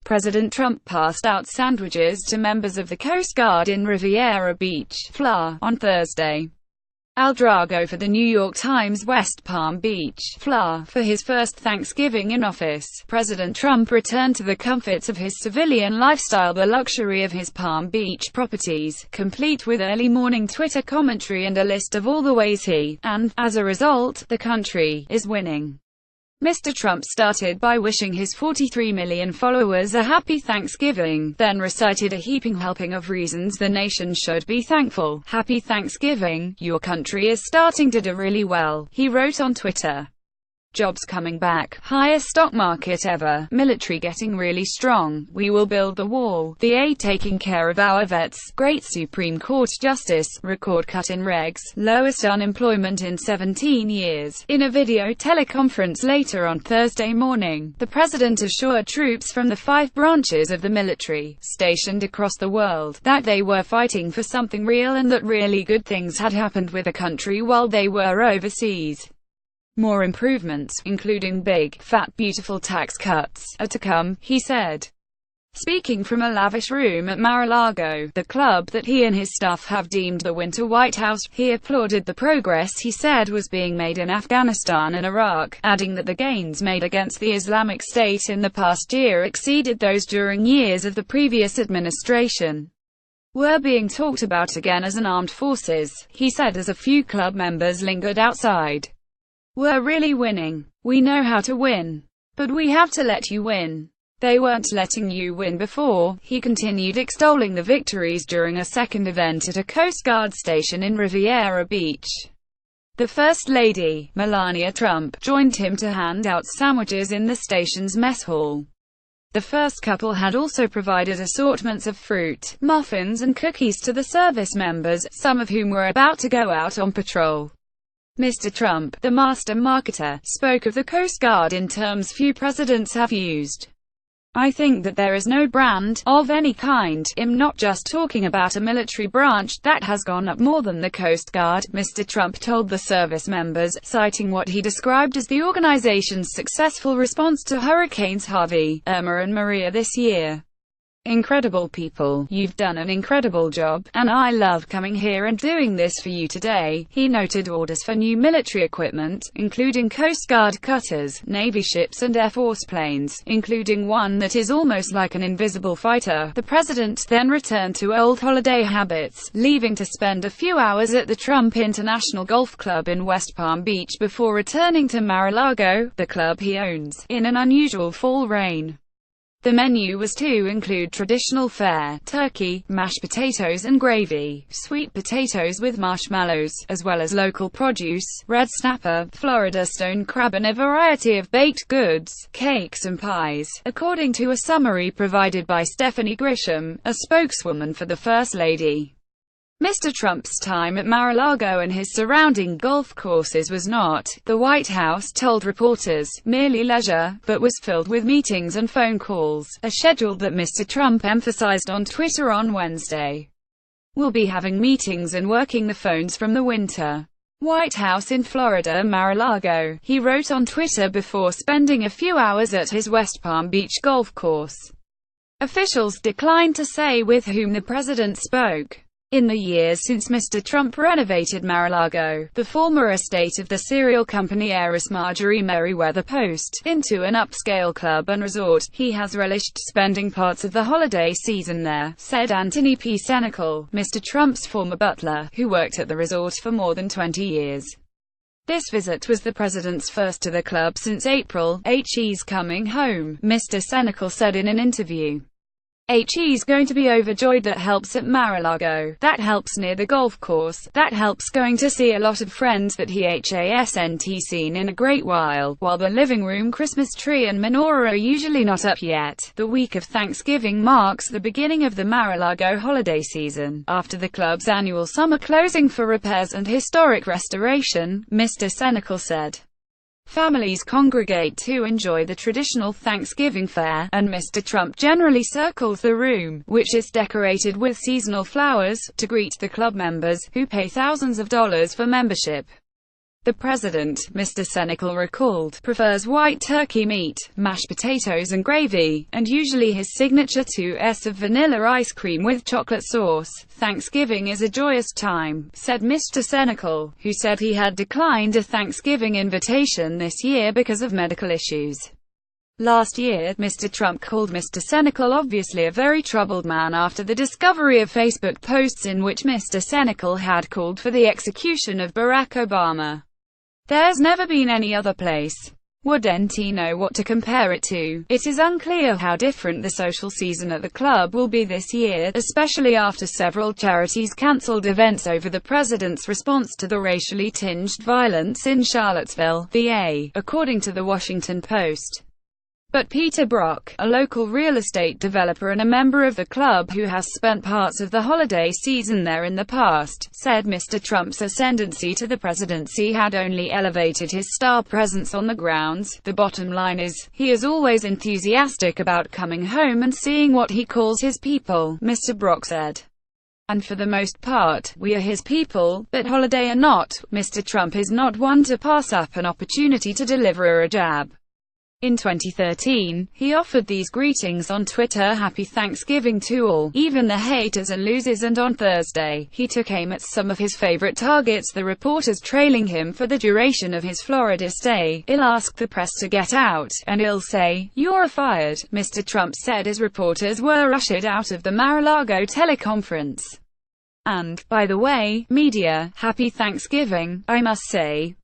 President Trump passed out sandwiches to members of the Coast Guard in Riviera Beach, Florida, on Thursday. Drago for the New York Times. West Palm Beach, Florida. For his first Thanksgiving in office, President Trump returned to the comforts of his civilian lifestyle, the luxury of his Palm Beach properties, complete with early morning Twitter commentary and a list of all the ways he, and, as a result, the country, is winning. Mr. Trump started by wishing his 43 million followers a happy Thanksgiving, then recited a heaping helping of reasons the nation should be thankful. "Happy Thanksgiving, your country is starting to do really well," he wrote on Twitter. "Jobs coming back, highest stock market ever, military getting really strong, we will build the wall, the aid taking care of our vets, great Supreme Court justice, record cut in regs, lowest unemployment in 17 years. In a video teleconference later on Thursday morning, the president assured troops from the 5 branches of the military, stationed across the world, that they were fighting for something real and that really good things had happened with the country while they were overseas. More improvements, including big, fat, beautiful tax cuts, are to come, he said. Speaking from a lavish room at Mar-a-Lago, the club that he and his staff have deemed the winter White House, he applauded the progress he said was being made in Afghanistan and Iraq, adding that the gains made against the Islamic State in the past year exceeded those during years of the previous administration. "We're being talked about again as an armed forces," he said as a few club members lingered outside. "We're really winning. We know how to win. But we have to let you win. They weren't letting you win before," he continued, extolling the victories during a second event at a Coast Guard station in Riviera Beach. The First Lady, Melania Trump, joined him to hand out sandwiches in the station's mess hall. The first couple had also provided assortments of fruit, muffins and cookies to the service members, some of whom were about to go out on patrol. Mr. Trump, the master marketer, spoke of the Coast Guard in terms few presidents have used. "I think that there is no brand, of any kind, I'm not just talking about a military branch, that has gone up more than the Coast Guard," Mr. Trump told the service members, citing what he described as the organization's successful response to Hurricanes Harvey, Irma and Maria this year. "Incredible people, you've done an incredible job, and I love coming here and doing this for you today." He noted orders for new military equipment, including Coast Guard cutters, Navy ships and Air Force planes, including one that is almost like an invisible fighter. The president then returned to old holiday habits, leaving to spend a few hours at the Trump International Golf Club in West Palm Beach before returning to Mar-a-Lago, the club he owns, in an unusual fall rain. The menu was to include traditional fare, turkey, mashed potatoes and gravy, sweet potatoes with marshmallows, as well as local produce, red snapper, Florida stone crab and a variety of baked goods, cakes and pies, according to a summary provided by Stephanie Grisham, a spokeswoman for the First Lady. Mr. Trump's time at Mar-a-Lago and his surrounding golf courses was not, the White House told reporters, merely leisure, but was filled with meetings and phone calls, a schedule that Mr. Trump emphasized on Twitter on Wednesday. "We'll be having meetings and working the phones from the winter White House in Florida, Mar-a-Lago," he wrote on Twitter before spending a few hours at his West Palm Beach golf course. Officials declined to say with whom the president spoke. In the years since Mr. Trump renovated Mar-a-Lago, the former estate of the cereal company heiress Marjorie Merriweather Post, into an upscale club and resort, he has relished spending parts of the holiday season there, said Anthony P. Senecal, Mr. Trump's former butler, who worked at the resort for more than 20 years. This visit was the president's first to the club since April. "He's coming home," Mr. Senecal said in an interview. "He's going to be overjoyed. That helps at Mar-a-Lago, that helps near the golf course, that helps going to see a lot of friends that he hasn't seen in a great while." While the living room Christmas tree and menorah are usually not up yet, the week of Thanksgiving marks the beginning of the Mar-a-Lago holiday season, after the club's annual summer closing for repairs and historic restoration, Mr. Senecal said. Families congregate to enjoy the traditional Thanksgiving fare, and Mr. Trump generally circles the room, which is decorated with seasonal flowers, to greet the club members, who pay thousands of dollars for membership. The president, Mr. Senecal recalled, prefers white turkey meat, mashed potatoes and gravy, and usually his signature 2s of vanilla ice cream with chocolate sauce. Thanksgiving is a joyous time, said Mr. Senecal, who said he had declined a Thanksgiving invitation this year because of medical issues. Last year, Mr. Trump called Mr. Senecal obviously a very troubled man after the discovery of Facebook posts in which Mr. Senecal had called for the execution of Barack Obama. There's never been any other place. Wouldn't he know what to compare it to? It is unclear how different the social season at the club will be this year, especially after several charities cancelled events over the president's response to the racially tinged violence in Charlottesville, VA, according to the Washington Post. But Peter Brock, a local real estate developer and a member of the club who has spent parts of the holiday season there in the past, said Mr. Trump's ascendancy to the presidency had only elevated his star presence on the grounds. The bottom line is, he is always enthusiastic about coming home and seeing what he calls his people, Mr. Brock said. And for the most part, we are his people, but holiday or not, Mr. Trump is not one to pass up an opportunity to deliver a jab. In 2013, he offered these greetings on Twitter: "Happy Thanksgiving to all, even the haters and losers," and on Thursday, he took aim at some of his favorite targets, the reporters trailing him for the duration of his Florida stay. "I'll ask the press to get out, and I'll say, 'You're fired,'" Mr. Trump said as reporters were ushered out of the Mar-a-Lago teleconference. "And, by the way, media, happy Thanksgiving. I must say,